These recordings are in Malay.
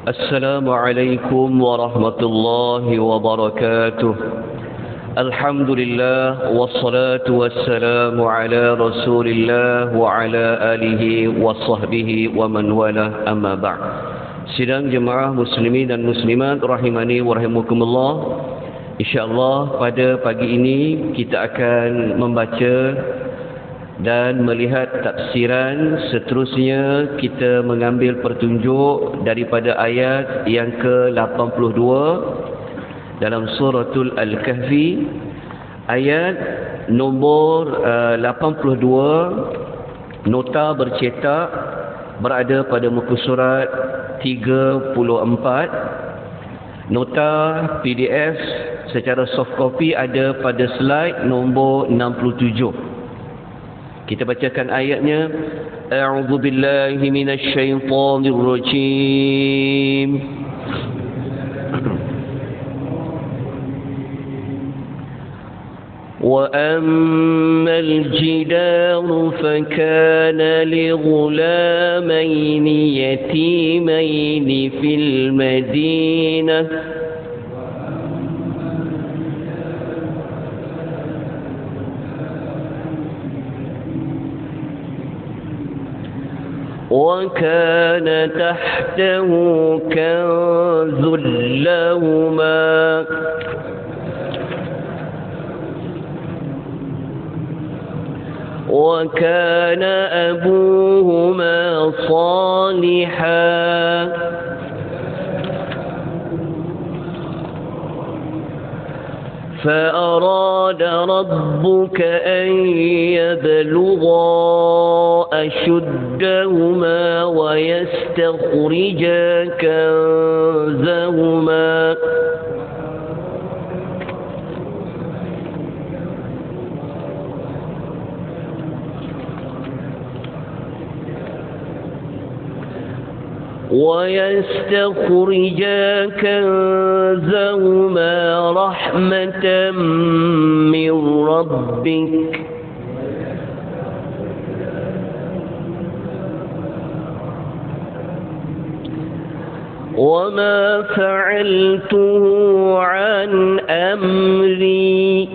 Assalamualaikum warahmatullahi wabarakatuh. Alhamdulillah wassalatu wassalamu ala Rasulillah wa ala alihi wa sahbihi wa man wala, amma ba'd. Sidang jemaah muslimin dan muslimat rahimani wa rahimakumullah. InsyaAllah pada pagi ini kita akan membaca dan melihat tafsiran. Seterusnya kita mengambil petunjuk daripada ayat yang ke-82 dalam suratul Al-Kahfi, ayat nombor 82. Nota bercetak berada pada muka surat 34. Nota PDF secara soft copy ada pada slide nombor 67. Kita bacakan ayatnya. A'udzu billahi minasy syaithanir rajim. وَأَمَّا الْجِدَارُ فَكَانَ لِغُلَامَيْنِ يَتِيمَيْنِ فِي الْمَدِينَةِ وَكَانَ تَحْتَهُ كَنْزٌ لَهُمَا وَكَانَ أَبُوهُمَا صَالِحًا فأراد ربك أن يبلغا أشدهما ويستخرجا كنزهما رحمة من ربك وما فعلته عن أمري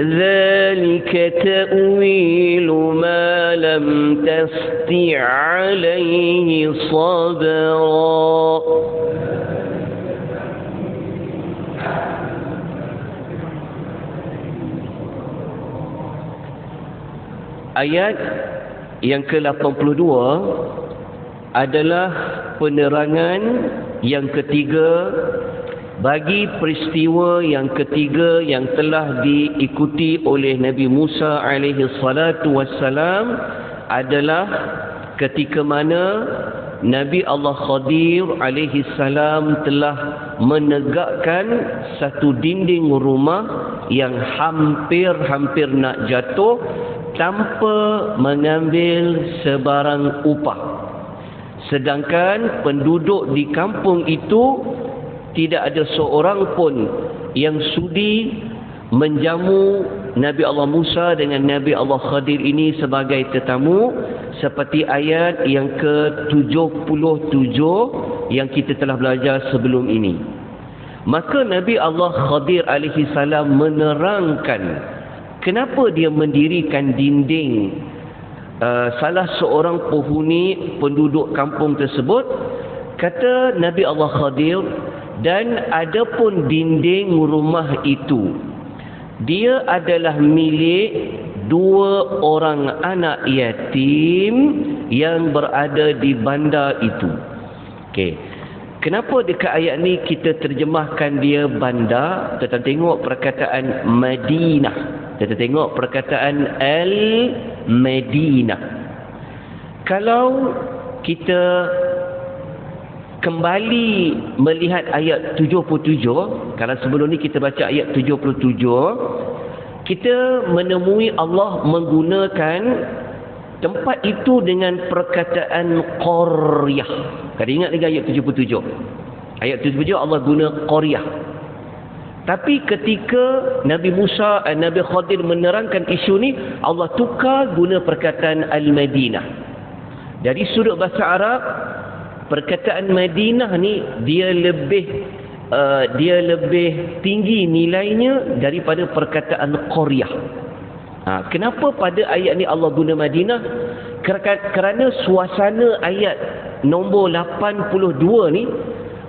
ذلك تأويل ما لم تستطع عليه صبرا. Ayat yang ke-82 adalah penerangan yang ketiga bagi peristiwa yang ketiga yang telah diikuti oleh Nabi Musa alaihi salatu wassalam, adalah ketika mana Nabi Allah Khadir alaihi salam telah menegakkan satu dinding rumah yang hampir-hampir nak jatuh tanpa mengambil sebarang upah. Sedangkan penduduk di kampung itu tidak ada seorang pun yang sudi menjamu Nabi Allah Musa dengan Nabi Allah Khadir ini sebagai tetamu, seperti ayat yang ke-77 yang kita telah belajar sebelum ini. Maka Nabi Allah Khadir alaihi salam menerangkan kenapa dia mendirikan dinding salah seorang penghuni penduduk kampung tersebut. Kata Nabi Allah Khadir, dan adapun dinding rumah itu, dia adalah milik dua orang anak yatim yang berada di bandar itu. Okey. Kenapa dekat ayat ni kita terjemahkan dia bandar? Kita tengok perkataan Madinah. Kita tengok perkataan Al-Madinah. Kalau kita kembali melihat ayat 77, kalau sebelum ni kita baca ayat 77, kita menemui Allah menggunakan tempat itu dengan perkataan qaryah. Kau ingat lagi ayat 77? Ayat 77 Allah guna qaryah. Tapi ketika Nabi Musa dan Nabi Khadir menerangkan isu ni, Allah tukar guna perkataan Al-Madinah. Dari sudut bahasa Arab, perkataan Madinah ni dia lebih tinggi nilainya daripada perkataan Qaryah. Kenapa pada ayat ni Allah guna Madinah? Kerana suasana ayat nombor 82 ni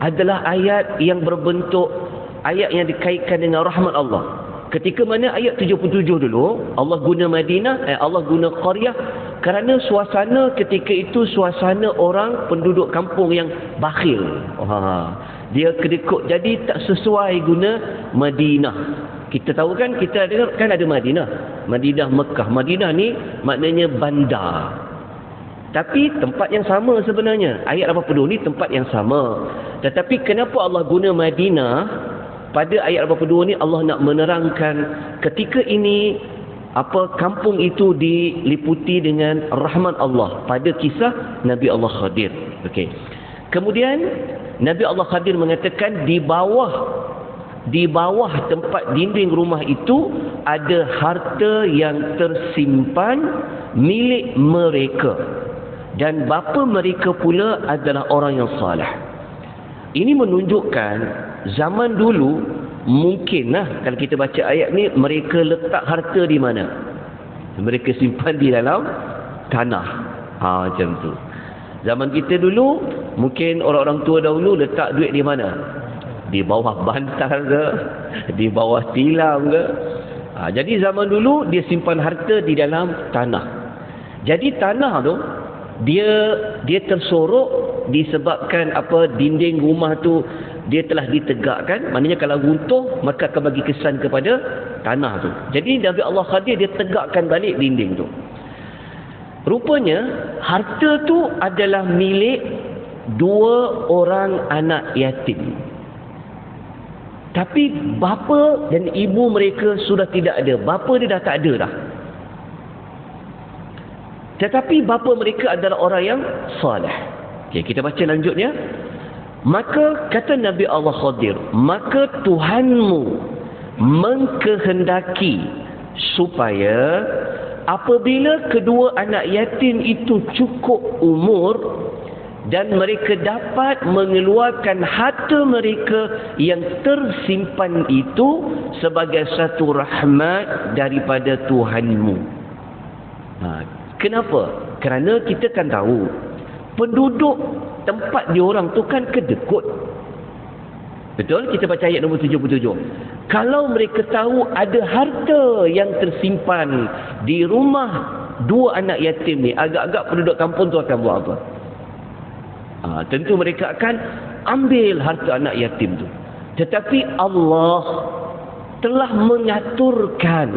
adalah ayat yang berbentuk ayat yang dikaitkan dengan rahmat Allah. Ketika mana ayat 77 dulu Allah guna Madinah, Allah guna Qaryah kerana suasana ketika itu suasana orang penduduk kampung yang bakhil. Dia kedekut, jadi tak sesuai guna Madinah. Kita tahu kan, kita dengar kan ada Madinah, Madinah Mekah. Madinah ni maknanya bandar. Tapi tempat yang sama sebenarnya. Ayat 82 ni tempat yang sama. Tetapi kenapa Allah guna Madinah? Pada ayat 82 ni Allah nak menerangkan ketika ini kampung itu diliputi dengan rahmat Allah pada kisah Nabi Allah Khadir. Okey. Kemudian Nabi Allah Khadir mengatakan di bawah tempat dinding rumah itu ada harta yang tersimpan milik mereka dan bapa mereka pula adalah orang yang saleh. Ini menunjukkan zaman dulu mungkinlah kalau kita baca ayat ni mereka letak harta di mana? Mereka simpan di dalam tanah. Macam tu. Zaman kita dulu mungkin orang-orang tua dahulu letak duit di mana? Di bawah bantal ke, di bawah tilam ke. Jadi zaman dulu dia simpan harta di dalam tanah. Jadi tanah tu dia tersorok disebabkan dinding rumah tu dia telah ditegakkan. Maknanya kalau runtuh maka akan bagi kesan kepada tanah tu. Jadi Nabi Allah Khadir dia tegakkan balik dinding tu. Rupanya harta tu adalah milik 2 orang anak yatim. Tapi bapa dan ibu mereka sudah tidak ada. Bapa dia dah tak ada dah. Tetapi bapa mereka adalah orang yang saleh. Okay, kita baca lanjutnya. Maka kata Nabi Allah Khadir, maka Tuhanmu mengkehendaki supaya apabila kedua anak yatim itu cukup umur dan mereka dapat mengeluarkan harta mereka yang tersimpan itu sebagai satu rahmat daripada Tuhanmu. Kenapa? Kerana kita kan tahu penduduk tempat diorang tu kan kedekut. Betul? Kita baca ayat nombor 77. Kalau mereka tahu ada harta yang tersimpan di rumah 2 anak yatim ni, agak-agak penduduk kampung tu akan buat apa? Tentu mereka akan ambil harta anak yatim tu. Tetapi Allah telah mengaturkan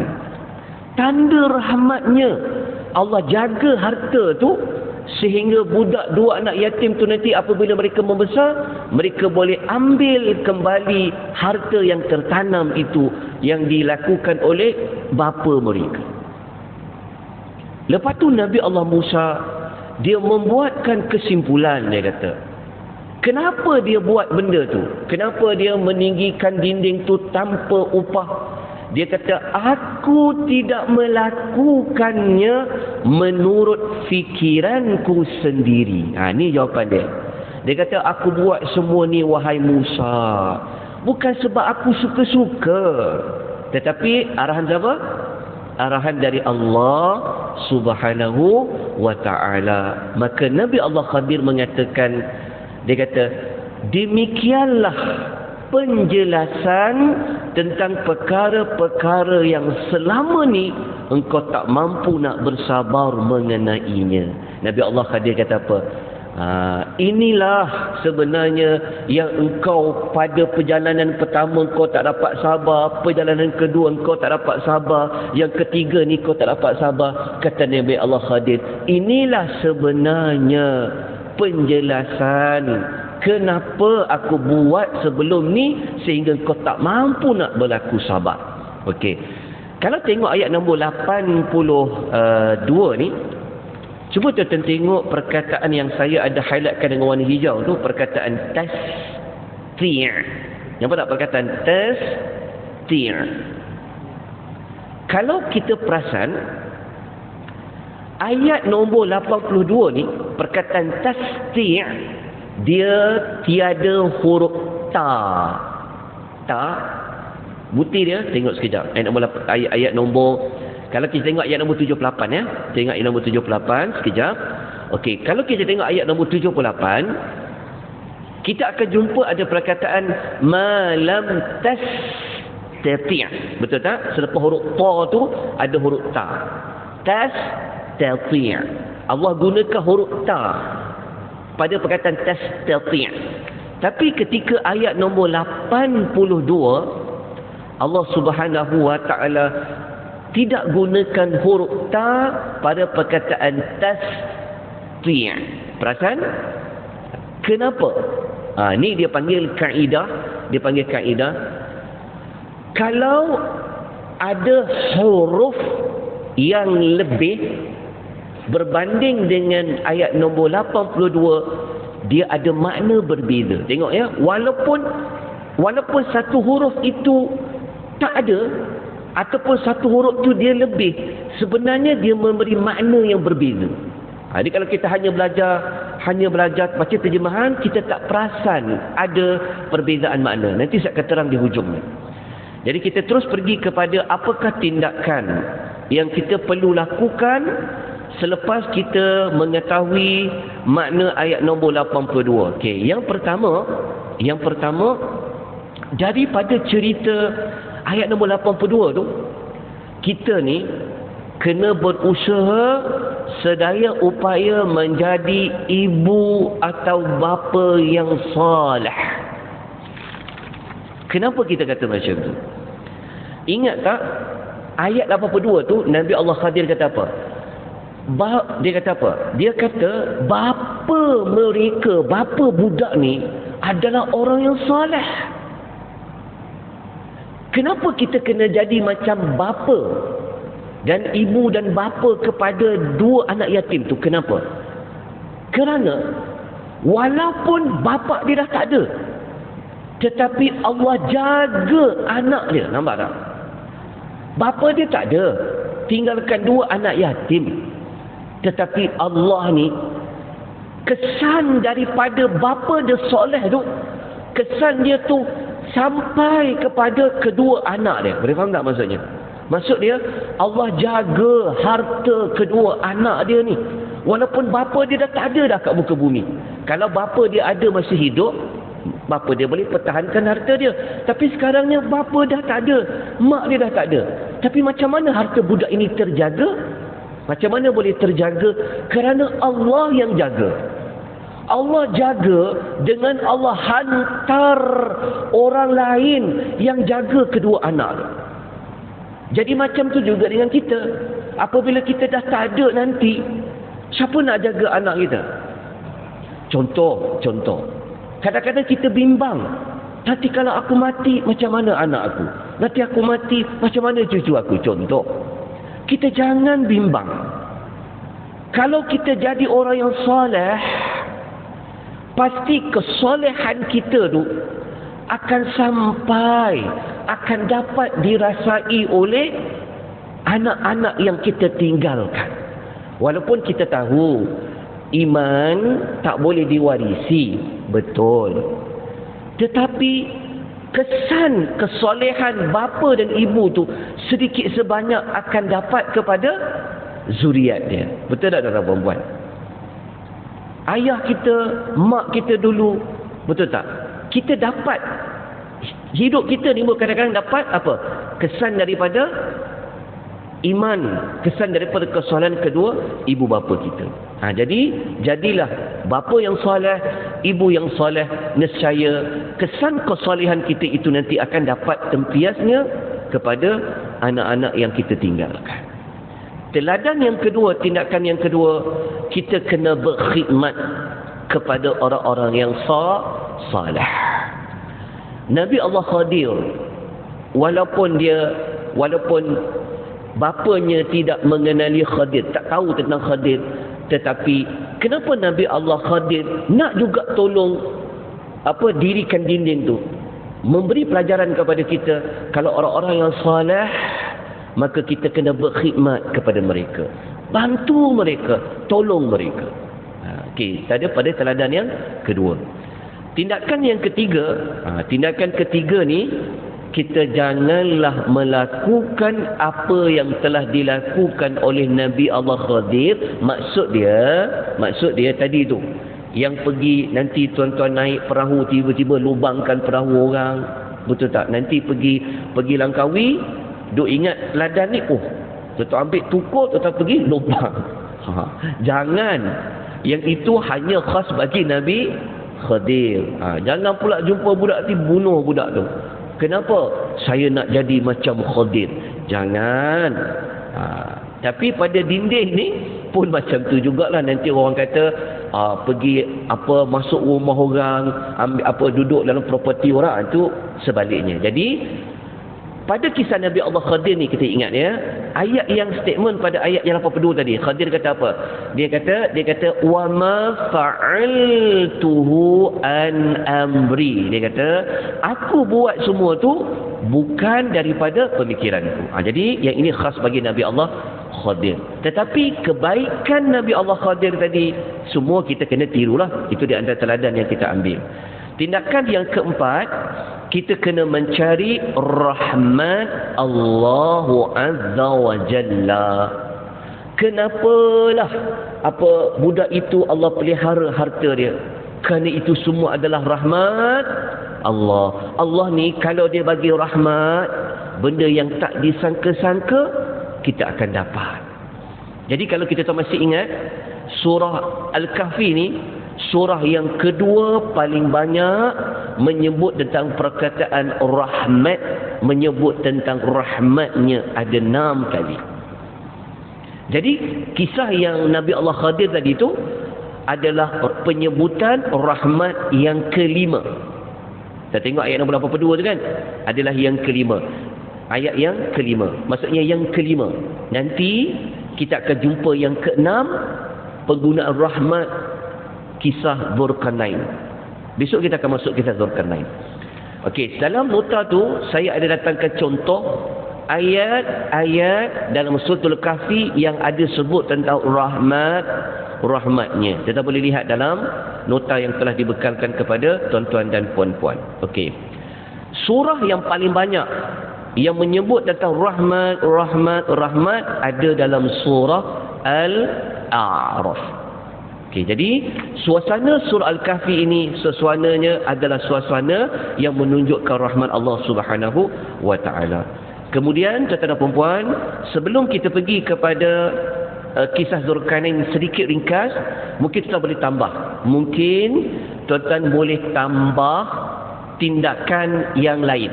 tanda rahmatnya. Allah jaga harta tu sehingga budak 2 anak yatim tu nanti apabila mereka membesar, mereka boleh ambil kembali harta yang tertanam itu yang dilakukan oleh bapa mereka. Lepas tu Nabi Allah Musa dia membuatkan kesimpulan. Dia kata, kenapa dia buat benda tu? Kenapa dia meninggikan dinding tu tanpa upah? Dia kata, aku tidak melakukannya menurut fikiranku sendiri. Ni jawapan dia. Dia kata, aku buat semua ni wahai Musa bukan sebab aku suka-suka, tetapi arahan siapa? Arahan dari Allah Subhanahu wa ta'ala. Maka Nabi Allah Khadir mengatakan, dia kata, demikianlah penjelasan tentang perkara-perkara yang selama ni engkau tak mampu nak bersabar mengenainya. Nabi Allah Khadir kata apa? Inilah sebenarnya yang engkau pada perjalanan pertama engkau tak dapat sabar, perjalanan kedua engkau tak dapat sabar, yang ketiga ni engkau tak dapat sabar. Kata Nabi Allah Khadir, inilah sebenarnya penjelasan kenapa aku buat sebelum ni sehingga kau tak mampu nak berlaku sabar. Okey. Kalau tengok ayat nombor 82 ni, cuba tuan-tuan tengok perkataan yang saya ada highlightkan dengan warna hijau tu, perkataan tastir. Nampak tak perkataan tastir? Kalau kita perasan, Ayat nombor 82 ni, perkataan tasdi' dia tiada huruf ta. Ta. Bukti dia, tengok sekejap. Ayat nombor, kalau kita tengok ayat nombor 78 ya. Tengok ayat nombor 78 sekejap. Okey, kalau kita tengok ayat nombor 78, kita akan jumpa ada perkataan malam tastati'. Betul tak? Selepas huruf ta tu ada huruf ta. Tastati'. Allah gunakan huruf ta pada perkataan tastati'. Tapi ketika ayat nombor 82, Allah Subhanahu wa taala tidak gunakan huruf ta pada perkataan tasdi'. Perasan? Kenapa? Ni dia panggil kaedah. Dia panggil kaedah. Kalau ada huruf yang lebih berbanding dengan ayat nombor 82, dia ada makna berbeza. Tengok ya, walaupun satu huruf itu tak ada, ataupun satu huruf tu dia lebih, sebenarnya dia memberi makna yang berbeza. Jadi kalau kita hanya belajar baca terjemahan, kita tak perasan ada perbezaan makna. Nanti saya akan terang di hujungnya. Jadi kita terus pergi kepada apakah tindakan yang kita perlu lakukan selepas kita mengetahui makna ayat nombor 82. Okey, yang pertama daripada cerita ayat nombor 82 tu, kita ni kena berusaha sedaya upaya menjadi ibu atau bapa yang soleh. Kenapa kita kata macam tu? Ingat tak ayat 82 tu Nabi Allah Khadir kata apa? Dia kata apa? Dia kata bapa mereka, bapa budak ni adalah orang yang soleh. Kenapa kita kena jadi macam bapa dan ibu dan bapa kepada dua anak yatim tu? Kenapa? Kerana walaupun bapa dia dah tak ada, tetapi Allah jaga anak dia. Nampak tak? Bapa dia tak ada, tinggalkan dua anak yatim. Tetapi Allah ni, kesan daripada bapa dia soleh tu, kesan dia tu sampai kepada kedua anak dia. Boleh faham tak maksudnya? Maksud dia, Allah jaga harta kedua anak dia ni. Walaupun bapa dia dah tak ada dah kat muka bumi. Kalau bapa dia ada masih hidup, bapa dia boleh pertahankan harta dia. Tapi sekarangnya bapa dah tak ada, mak dia dah tak ada. Tapi macam mana harta budak ini terjaga? Macam mana boleh terjaga? Kerana Allah yang jaga. Allah jaga dengan Allah hantar orang lain yang jaga kedua anak. Jadi macam tu juga dengan kita. Apabila kita dah tak ada nanti, siapa nak jaga anak kita? Contoh. Kadang-kadang kita bimbang. Nanti kalau aku mati, macam mana anak aku? Nanti aku mati, macam mana cucu aku? Contoh. Kita jangan bimbang. Kalau kita jadi orang yang soleh, pasti kesolehan kita tu akan sampai, akan dapat dirasai oleh anak-anak yang kita tinggalkan. Walaupun kita tahu iman tak boleh diwarisi, betul. Tetapi kesan kesolehan bapa dan ibu tu sedikit sebanyak akan dapat kepada zuriat dia. Betul tak tuan-tuan perempuan? Ayah kita, mak kita dulu, betul tak? Kita dapat, hidup kita ni kadang-kadang dapat apa? Kesan daripada iman, kesan daripada kesolehan kedua ibu bapa kita. Jadi jadilah bapa yang soleh, ibu yang soleh, nescaya kesan kesolehan kita itu nanti akan dapat tempiasnya kepada anak-anak yang kita tinggalkan. Teladan yang kedua, tindakan yang kedua, kita kena berkhidmat kepada orang-orang yang saleh. Nabi Allah Khadir, walaupun bapanya tidak mengenali Khadir, tak tahu tentang Khadir, tetapi kenapa Nabi Allah Khadir nak juga tolong dirikan dinding tu, memberi pelajaran kepada kita, kalau orang-orang yang saleh maka kita kena berkhidmat kepada mereka, bantu mereka, tolong mereka. Okey, tadi pada teladan yang kedua. Tindakan yang ketiga, tindakan ketiga ni, kita janganlah melakukan apa yang telah dilakukan oleh Nabi Allah Khadir. Maksud dia tadi tu, yang pergi nanti tuan-tuan naik perahu tiba-tiba lubangkan perahu orang, betul tak? Nanti pergi Langkawi, duk ingat ladan ni, tuan-tuan ambil tukur, tuan-tuan pergi lubang. Jangan. Yang itu hanya khas bagi Nabi Khadir. Jangan pula jumpa budak ni bunuh budak tu. Kenapa? Saya nak jadi macam Khadir. Jangan. Tapi pada dinding ni pun macam tu jugalah. Nanti orang kata pergi masuk rumah orang, ambil duduk dalam properti orang, tu sebaliknya. Jadi pada kisah Nabi Allah Khadir ni kita ingat ya, ayat yang statement pada ayat yang 82 tadi, Khadir kata apa? Dia kata wa ma fa'altuhu an amri. Dia kata aku buat semua tu bukan daripada pemikiranku. Jadi yang ini khas bagi Nabi Allah Khadir. Tetapi kebaikan Nabi Allah Khadir tadi semua kita kena tirulah. Itu di antara teladan yang kita ambil. Tindakan yang keempat, kita kena mencari rahmat Allah Azza wa Jalla. Kenapalah budak itu Allah pelihara harta dia? Kerana itu semua adalah rahmat Allah. Allah ni kalau dia bagi rahmat, benda yang tak disangka-sangka kita akan dapat. Jadi kalau kita masih ingat surah Al-Kahfi ni, surah yang kedua paling banyak menyebut tentang perkataan rahmat, menyebut tentang rahmatnya ada 6 kali. Jadi kisah yang Nabi Allah Khadir tadi itu adalah penyebutan rahmat yang kelima. Kita tengok ayat nombor 82 tu kan, adalah yang kelima. Ayat yang kelima, maksudnya yang kelima. Nanti kita akan jumpa yang keenam, penggunaan rahmat kisah Dzulkarnain. Besok kita akan masuk kisah Dzulkarnain. Okey, dalam nota tu saya ada datangkan contoh ayat-ayat dalam suratul Kahfi yang ada sebut tentang rahmatnya. Kita boleh lihat dalam nota yang telah dibekalkan kepada tuan-tuan dan puan-puan. Okey. Surah yang paling banyak yang menyebut tentang rahmat ada dalam surah Al-A'raf. Okey, jadi suasana surah Al-Kahfi ini, suasananya adalah suasana yang menunjukkan rahmat Allah Subhanahu wa taala. Kemudian tuan-tuan dan puan-puan, sebelum kita pergi kepada kisah Dzulkarnain sedikit ringkas, mungkin kita boleh tambah. Mungkin tuan-tuan boleh tambah tindakan yang lain.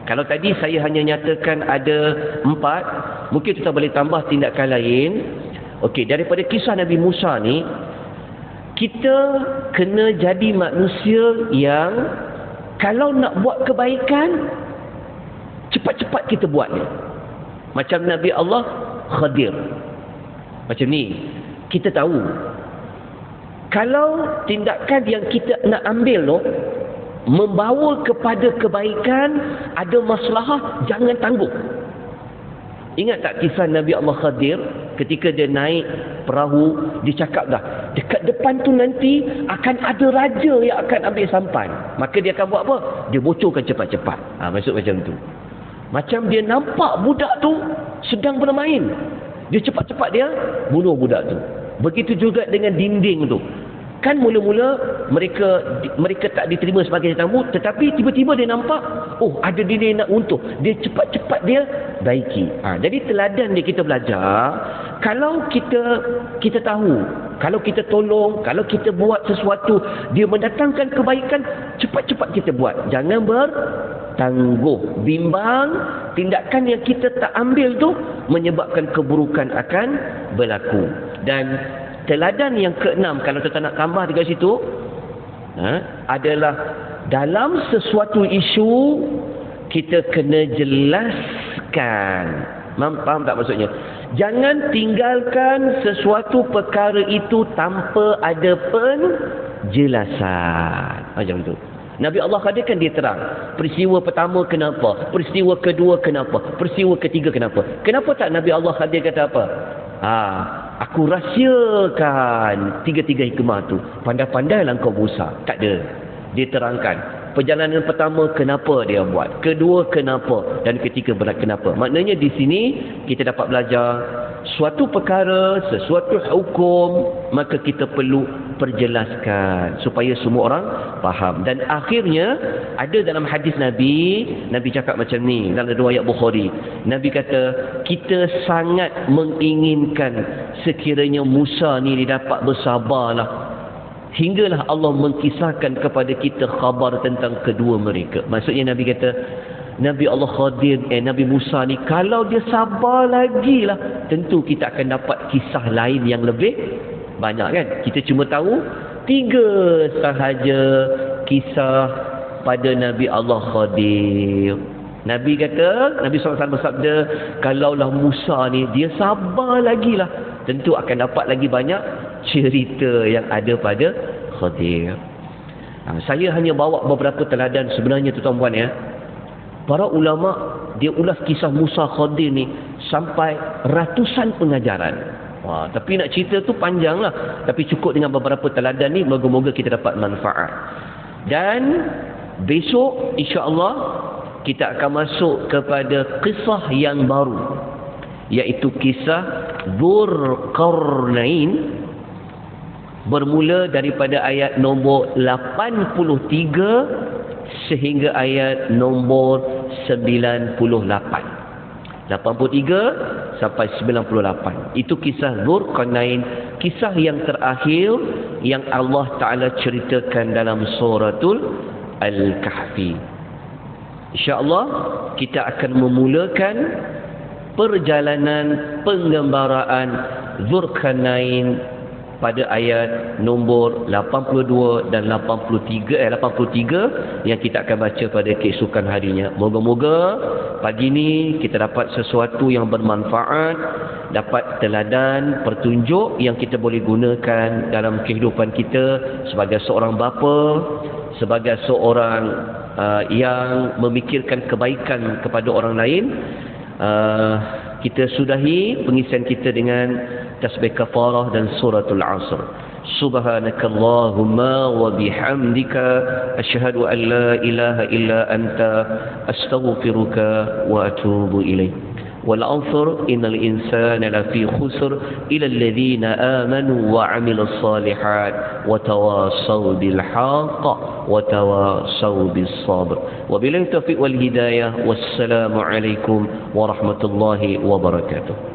Kalau tadi saya hanya nyatakan ada 4, mungkin kita boleh tambah tindakan lain. Okey, daripada kisah Nabi Musa ni, kita kena jadi manusia yang kalau nak buat kebaikan, cepat-cepat kita buat dia. Macam Nabi Allah Khadir. Macam ni, kita tahu kalau tindakan yang kita nak ambil tu membawa kepada kebaikan, ada masalah, jangan tangguh. Ingat tak kisah Nabi Allah Khadir ketika dia naik perahu, dia cakap dah, dekat depan tu nanti akan ada raja yang akan ambil sampan. Maka dia akan buat apa? Dia bocorkan cepat-cepat. Maksud macam tu. Macam dia nampak budak tu sedang bermain, dia cepat-cepat dia bunuh budak tu. Begitu juga dengan dinding tu. Kan mula-mula mereka tak diterima sebagai tetamu, tetapi tiba-tiba dia nampak, ada dinding nak runtuh, dia cepat-cepat dia baiki. Jadi teladan dia kita belajar, kalau kita tahu, kalau kita tolong, kalau kita buat sesuatu dia mendatangkan kebaikan, cepat-cepat kita buat. Jangan bertangguh, bimbang, tindakan yang kita tak ambil tu menyebabkan keburukan akan berlaku. Dan teladan yang keenam, kalau kita nak tambah dekat situ, adalah dalam sesuatu isu kita kena jelaskan. Faham tak maksudnya? Jangan tinggalkan sesuatu perkara itu tanpa ada penjelasan. Macam tu. Nabi Allah Khadir kan dia terang. Peristiwa pertama kenapa? Peristiwa kedua kenapa? Peristiwa ketiga kenapa? Kenapa tak Nabi Allah Khadir kata apa? Aku rahsiakan tiga-tiga hikmah tu. Pandai-pandailah kau Musa. Tak ada. Dia terangkan. Perjalanan pertama kenapa dia buat, kedua kenapa, dan ketiga berat kenapa. Maknanya di sini kita dapat belajar suatu perkara, sesuatu hukum, maka kita perlu perjelaskan supaya semua orang faham. Dan akhirnya ada dalam hadis Nabi cakap macam ni dalam riwayat Bukhari. Nabi kata kita sangat menginginkan sekiranya Musa ni dia dapat bersabarlah hinggalah Allah mengkisahkan kepada kita khabar tentang kedua mereka. Maksudnya Nabi kata Nabi Allah Khadir, Nabi Musa ni kalau dia sabar lagi lah, tentu kita akan dapat kisah lain yang lebih banyak kan. Kita cuma tahu 3 sahaja kisah pada Nabi Allah Khadir. Nabi kata, Nabi SAW bersabda, kalaulah Musa ni dia sabar lagi lah, tentu akan dapat lagi banyak cerita yang ada pada Khadir. Saya hanya bawa beberapa teladan sebenarnya tuan-tuan ya. Para ulama dia ulas kisah Musa Khadir ni sampai ratusan pengajaran. Tapi nak cerita tu panjang lah. Tapi cukup dengan beberapa teladan ni, moga-moga kita dapat manfaat. Dan besok insya-Allah kita akan masuk kepada kisah yang baru, iaitu kisah Dzulqarnain, bermula daripada ayat nombor 83 sehingga ayat nombor 98. 83 sampai 98. Itu kisah Dzulqarnain, kisah yang terakhir yang Allah Ta'ala ceritakan dalam suratul Al-Kahfi. InsyaAllah kita akan memulakan perjalanan penggembaraan Dzulqarnain pada ayat nombor 82 dan 83 yang kita akan baca pada keesokan harinya. Moga-moga pagi ini kita dapat sesuatu yang bermanfaat, dapat teladan, petunjuk yang kita boleh gunakan dalam kehidupan kita sebagai seorang bapa, sebagai seorang yang memikirkan kebaikan kepada orang lain. Kita sudahi pengisian kita dengan tasbih kafarah dan suratul Asr. Subhanakallahumma wa bihamdika asyhadu an la ilaha illa anta astaghfiruka wa atubu ilaik. Wal 'asr innal insana lafi khusr illa alladhina amanu wa 'amilus salihat wa tawassaw bil haqq wa tawassaw bis sabr. Wabillahi taufiq wal hidayah. Wassalamu alaikum warahmatullahi wabarakatuh.